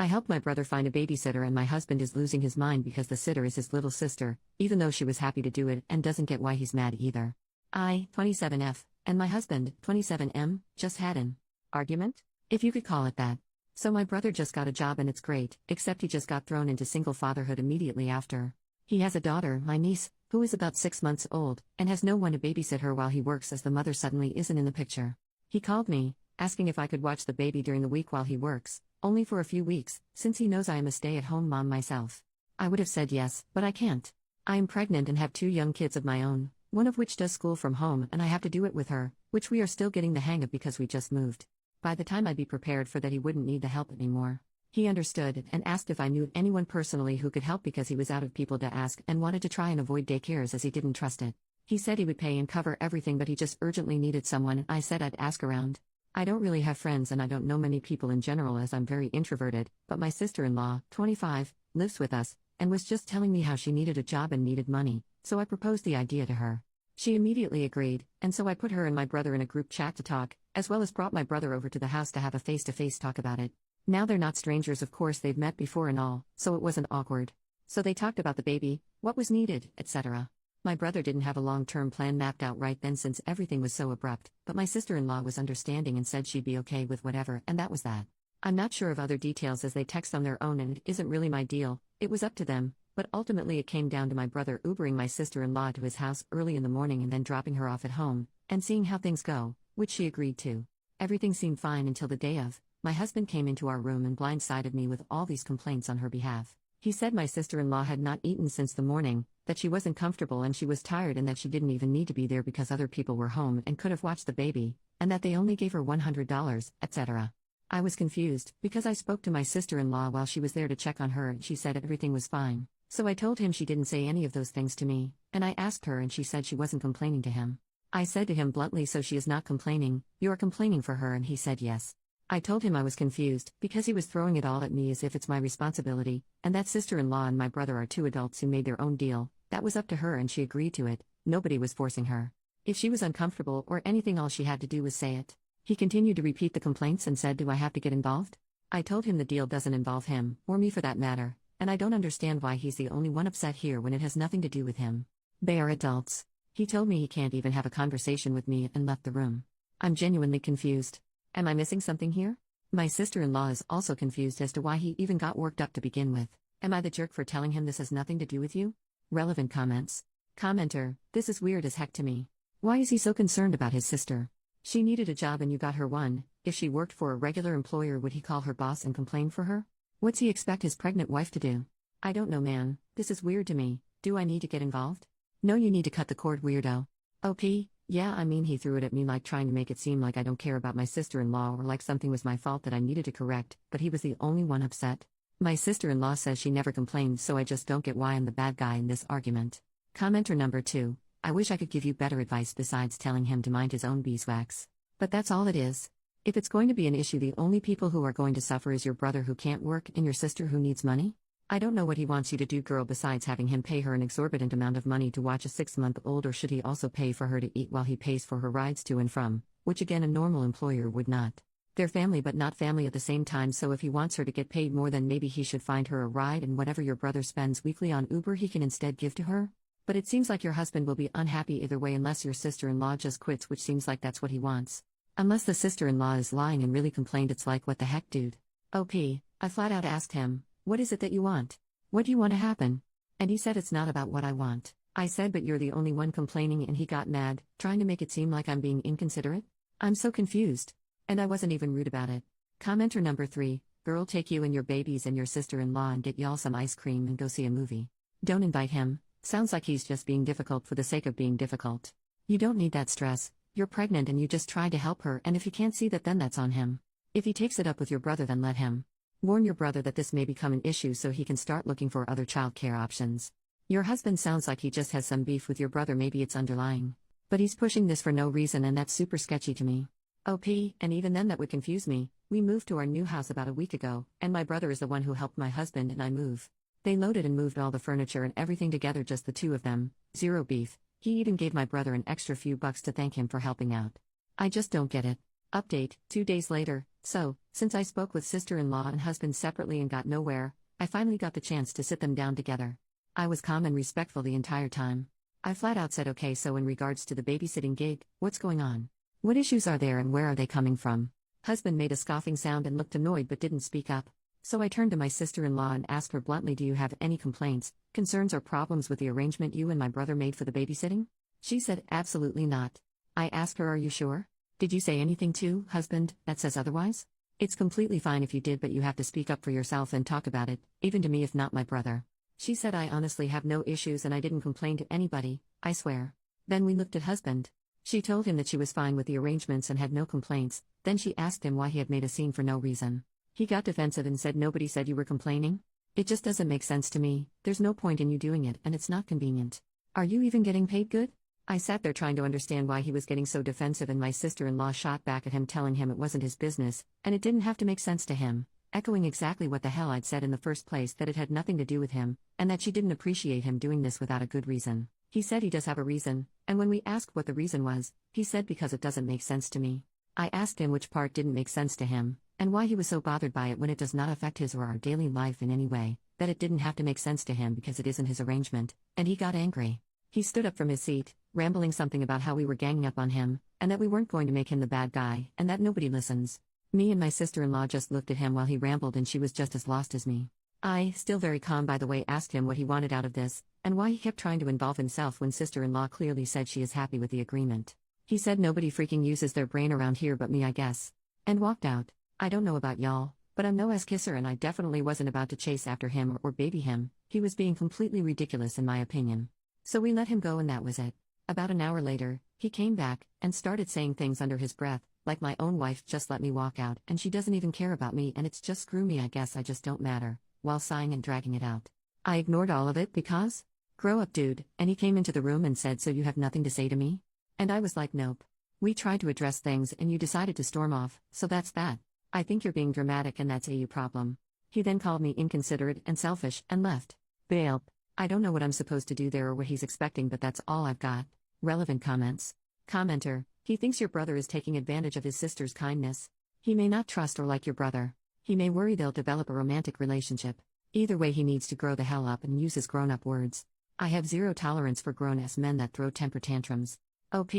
I helped my brother find a babysitter and my husband is losing his mind because the sitter is his little sister, even though she was happy to do it and doesn't get why he's mad either. I, 27F, and my husband, 27M, just had an argument? If you could call it that. So my brother just got a job and it's great, except he just got thrown into single fatherhood immediately after. He has a daughter, my niece, who is about 6 months old, and has no one to babysit her while he works as the mother suddenly isn't in the picture. He called me, asking if I could watch the baby during the week while he works, only for a few weeks, since he knows I am a stay-at-home mom myself. I would have said yes, but I can't. I am pregnant and have 2 young kids of my own, one of which does school from home and I have to do it with her, which we are still getting the hang of because we just moved. By the time I'd be prepared for that he wouldn't need the help anymore. He understood and asked if I knew anyone personally who could help because he was out of people to ask and wanted to try and avoid daycares as he didn't trust it. He said he would pay and cover everything but he just urgently needed someone and I said I'd ask around. I don't really have friends and I don't know many people in general as I'm very introverted, but my sister-in-law, 25, lives with us, and was just telling me how she needed a job and needed money, so I proposed the idea to her. She immediately agreed, and so I put her and my brother in a group chat to talk, as well as brought my brother over to the house to have a face-to-face talk about it. Now they're not strangers, of course they've met before and all, so it wasn't awkward. So they talked about the baby, what was needed, etc. My brother didn't have a long-term plan mapped out right then since everything was so abrupt, but my sister-in-law was understanding and said she'd be okay with whatever, and that was that. I'm not sure of other details as they text on their own and it isn't really my deal, it was up to them, but ultimately it came down to my brother Ubering my sister-in-law to his house early in the morning and then dropping her off at home, and seeing how things go, which she agreed to. Everything seemed fine until the day of. My husband came into our room and blindsided me with all these complaints on her behalf. He said my sister-in-law had not eaten since the morning, that she wasn't comfortable and she was tired and that she didn't even need to be there because other people were home and could have watched the baby, and that they only gave her $100, etc. I was confused, because I spoke to my sister-in-law while she was there to check on her and she said everything was fine. So I told him she didn't say any of those things to me, and I asked her and she said she wasn't complaining to him. I said to him bluntly, so she is not complaining, you are complaining for her, and he said yes. I told him I was confused, because he was throwing it all at me as if it's my responsibility, and that sister-in-law and my brother are 2 adults who made their own deal, that was up to her and she agreed to it, nobody was forcing her. If she was uncomfortable or anything all she had to do was say it. He continued to repeat the complaints and said, do I have to get involved? I told him the deal doesn't involve him, or me for that matter, and I don't understand why he's the only one upset here when it has nothing to do with him. They are adults. He told me he can't even have a conversation with me and left the room. I'm genuinely confused. Am I missing something here? My sister-in-law is also confused as to why he even got worked up to begin with. Am I the jerk for telling him this has nothing to do with you? Relevant comments. Commenter, this is weird as heck to me. Why is he so concerned about his sister? She needed a job and you got her one. If she worked for a regular employer, would he call her boss and complain for her? What's he expect his pregnant wife to do? I don't know, man. This is weird to me. Do I need to get involved? No, you need to cut the cord, weirdo. OP, yeah, I mean he threw it at me like trying to make it seem like I don't care about my sister-in-law or like something was my fault that I needed to correct, but he was the only one upset. My sister-in-law says she never complained, so I just don't get why I'm the bad guy in this argument. Commenter number 2, I wish I could give you better advice besides telling him to mind his own beeswax. But that's all it is. If it's going to be an issue, the only people who are going to suffer is your brother who can't work and your sister who needs money? I don't know what he wants you to do, girl, besides having him pay her an exorbitant amount of money to watch a 6-month-old, or should he also pay for her to eat while he pays for her rides to and from, which again a normal employer would not. They're family but not family at the same time, so if he wants her to get paid more, then maybe he should find her a ride, and whatever your brother spends weekly on Uber he can instead give to her? But it seems like your husband will be unhappy either way unless your sister-in-law just quits, which seems like that's what he wants. Unless the sister-in-law is lying and really complained, it's like, what the heck, dude? OP, I flat out asked him, what is it that you want? What do you want to happen? And he said it's not about what I want. I said, but you're the only one complaining, and he got mad, trying to make it seem like I'm being inconsiderate? I'm so confused. And I wasn't even rude about it. Commenter number 3, girl, take you and your babies and your sister-in-law and get y'all some ice cream and go see a movie. Don't invite him. Sounds like he's just being difficult for the sake of being difficult. You don't need that stress. You're pregnant and you just tried to help her, and if he can't see that, then that's on him. If he takes it up with your brother, then let him. Warn your brother that this may become an issue so he can start looking for other childcare options. Your husband sounds like he just has some beef with your brother, maybe it's underlying. But he's pushing this for no reason, and that's super sketchy to me. OP, and even then that would confuse me. We moved to our new house about a week ago, and my brother is the one who helped my husband and I move. They loaded and moved all the furniture and everything together, just the 2 of them, zero beef. He even gave my brother an extra few bucks to thank him for helping out. I just don't get it. Update, 2 days later, So, since I spoke with sister-in-law and husband separately and got nowhere, I finally got the chance to sit them down together. I was calm and respectful the entire time. I flat out said, okay, so in regards to the babysitting gig, what's going on? What issues are there and where are they coming from? Husband made a scoffing sound and looked annoyed but didn't speak up. So I turned to my sister-in-law and asked her bluntly, do you have any complaints, concerns or problems with the arrangement you and my brother made for the babysitting? She said, absolutely not. I asked her, are you sure? Did you say anything to, husband, that says otherwise? It's completely fine if you did, but you have to speak up for yourself and talk about it, even to me if not my brother. She said, I honestly have no issues and I didn't complain to anybody, I swear. Then we looked at husband. She told him that she was fine with the arrangements and had no complaints, then she asked him why he had made a scene for no reason. He got defensive and said, nobody said you were complaining? It just doesn't make sense to me, there's no point in you doing it and it's not convenient. Are you even getting paid good? I sat there trying to understand why he was getting so defensive, and my sister-in-law shot back at him telling him it wasn't his business, and it didn't have to make sense to him, echoing exactly what the hell I'd said in the first place, that it had nothing to do with him, and that she didn't appreciate him doing this without a good reason. He said he does have a reason, and when we asked what the reason was, he said because it doesn't make sense to me. I asked him which part didn't make sense to him, and why he was so bothered by it when it does not affect his or our daily life in any way, that it didn't have to make sense to him because it isn't his arrangement, and he got angry. He stood up from his seat, rambling something about how we were ganging up on him, and that we weren't going to make him the bad guy, and that nobody listens. Me and my sister-in-law just looked at him while he rambled, and she was just as lost as me. I, still very calm by the way, asked him what he wanted out of this, and why he kept trying to involve himself when sister-in-law clearly said she is happy with the agreement. He said nobody freaking uses their brain around here but me, I guess. And walked out. I don't know about y'all, but I'm no ass kisser and I definitely wasn't about to chase after him or baby him. He was being completely ridiculous in my opinion. So we let him go and that was it. About an hour later, he came back, and started saying things under his breath, like my own wife just let me walk out and she doesn't even care about me and it's just screw me, I guess I just don't matter, while sighing and dragging it out. I ignored all of it because? Grow up, dude, and he came into the room and said, so you have nothing to say to me? And I was like, nope. We tried to address things and you decided to storm off, so that's that. I think you're being dramatic and that's a you problem. He then called me inconsiderate and selfish and left. Bail. I don't know what I'm supposed to do there or what he's expecting, but that's all I've got. Relevant comments. Commenter, he thinks your brother is taking advantage of his sister's kindness. He may not trust or like your brother. He may worry they'll develop a romantic relationship. Either way, he needs to grow the hell up and use his grown-up words. I have zero tolerance for grown-ass men that throw temper tantrums. OP,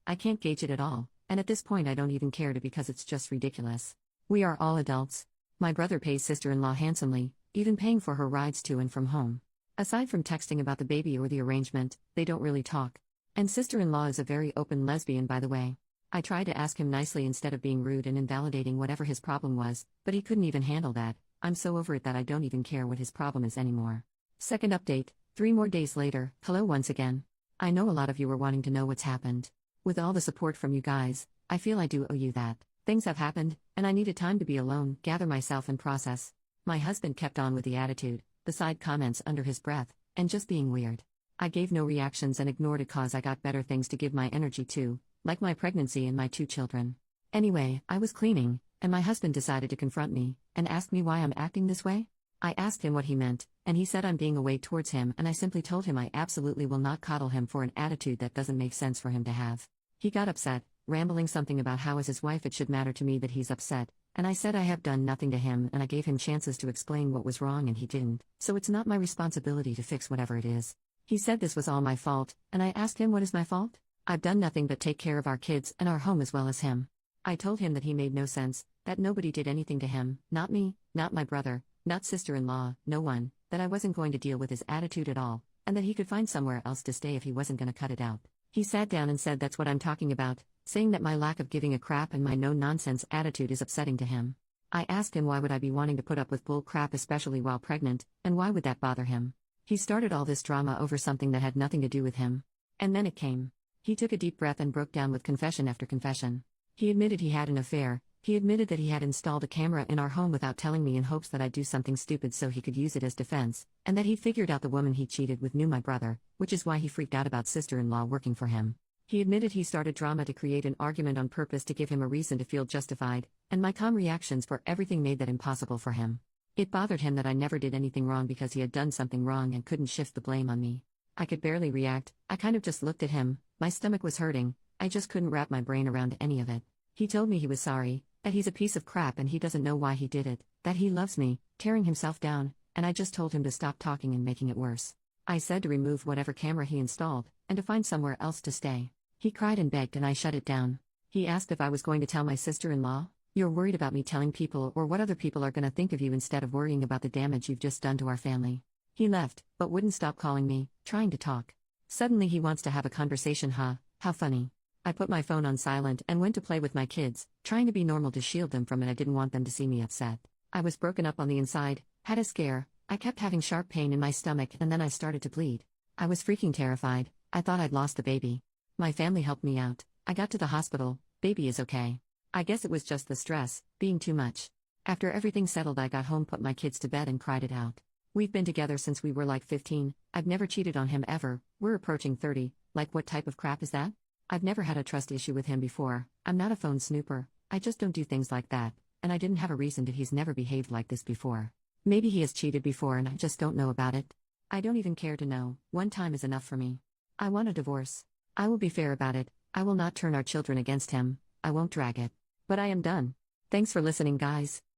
I can't gauge it at all, and at this point I don't even care to because it's just ridiculous. We are all adults. My brother pays sister-in-law handsomely, even paying for her rides to and from home. Aside from texting about the baby or the arrangement, they don't really talk. And sister-in-law is a very open lesbian, by the way. I tried to ask him nicely instead of being rude and invalidating whatever his problem was, but he couldn't even handle that. I'm so over it that I don't even care what his problem is anymore. Second update, 3 more days later, hello once again. I know a lot of you were wanting to know what's happened. With all the support from you guys, I feel I do owe you that. Things have happened, and I needed time to be alone, gather myself and process. My husband kept on with the attitude, the side comments under his breath, and just being weird. I gave no reactions and ignored it cause I got better things to give my energy to, like my pregnancy and my 2 children. Anyway, I was cleaning, and my husband decided to confront me, and ask me why I'm acting this way. I asked him what he meant, and he said I'm being a way towards him, and I simply told him I absolutely will not coddle him for an attitude that doesn't make sense for him to have. He got upset, rambling something about how as his wife it should matter to me that he's upset, and I said I have done nothing to him and I gave him chances to explain what was wrong and he didn't, so it's not my responsibility to fix whatever it is. He said this was all my fault, and I asked him what is my fault? I've done nothing but take care of our kids and our home as well as him. I told him that he made no sense, that nobody did anything to him, not me, not my brother, not sister-in-law, no one, that I wasn't going to deal with his attitude at all, and that he could find somewhere else to stay if he wasn't going to cut it out. He sat down and said that's what I'm talking about, saying that my lack of giving a crap and my no-nonsense attitude is upsetting to him. I asked him why would I be wanting to put up with bull crap especially while pregnant, and why would that bother him? He started all this drama over something that had nothing to do with him. And then it came. He took a deep breath and broke down with confession after confession. He admitted he had an affair. He admitted that he had installed a camera in our home without telling me in hopes that I'd do something stupid so he could use it as defense, and that he figured out the woman he cheated with knew my brother, which is why he freaked out about sister-in-law working for him. He admitted he started drama to create an argument on purpose to give him a reason to feel justified, and my calm reactions for everything made that impossible for him. It bothered him that I never did anything wrong because he had done something wrong and couldn't shift the blame on me. I could barely react, I kind of just looked at him, my stomach was hurting, I just couldn't wrap my brain around any of it. He told me he was sorry, That he's a piece of crap and he doesn't know why he did it, that he loves me, tearing himself down, and I just told him to stop talking and making it worse. I said to remove whatever camera he installed, and to find somewhere else to stay. He cried and begged and I shut it down. He asked if I was going to tell my sister-in-law. You're worried about me telling people or what other people are going to think of you instead of worrying about the damage you've just done to our family. He left, but wouldn't stop calling me, trying to talk. Suddenly he wants to have a conversation, huh? How funny. I put my phone on silent and went to play with my kids, trying to be normal to shield them from it. I didn't want them to see me upset. I was broken up on the inside, had a scare, I kept having sharp pain in my stomach and then I started to bleed. I was freaking terrified, I thought I'd lost the baby. My family helped me out, I got to the hospital, baby is okay. I guess it was just the stress, being too much. After everything settled I got home, put my kids to bed and cried it out. We've been together since we were like 15, I've never cheated on him ever, we're approaching 30, like what type of crap is that? I've never had a trust issue with him before, I'm not a phone snooper, I just don't do things like that, and I didn't have a reason to. He's never behaved like this before. Maybe he has cheated before and I just don't know about it. I don't even care to know, one time is enough for me. I want a divorce. I will be fair about it, I will not turn our children against him, I won't drag it. But I am done. Thanks for listening, guys.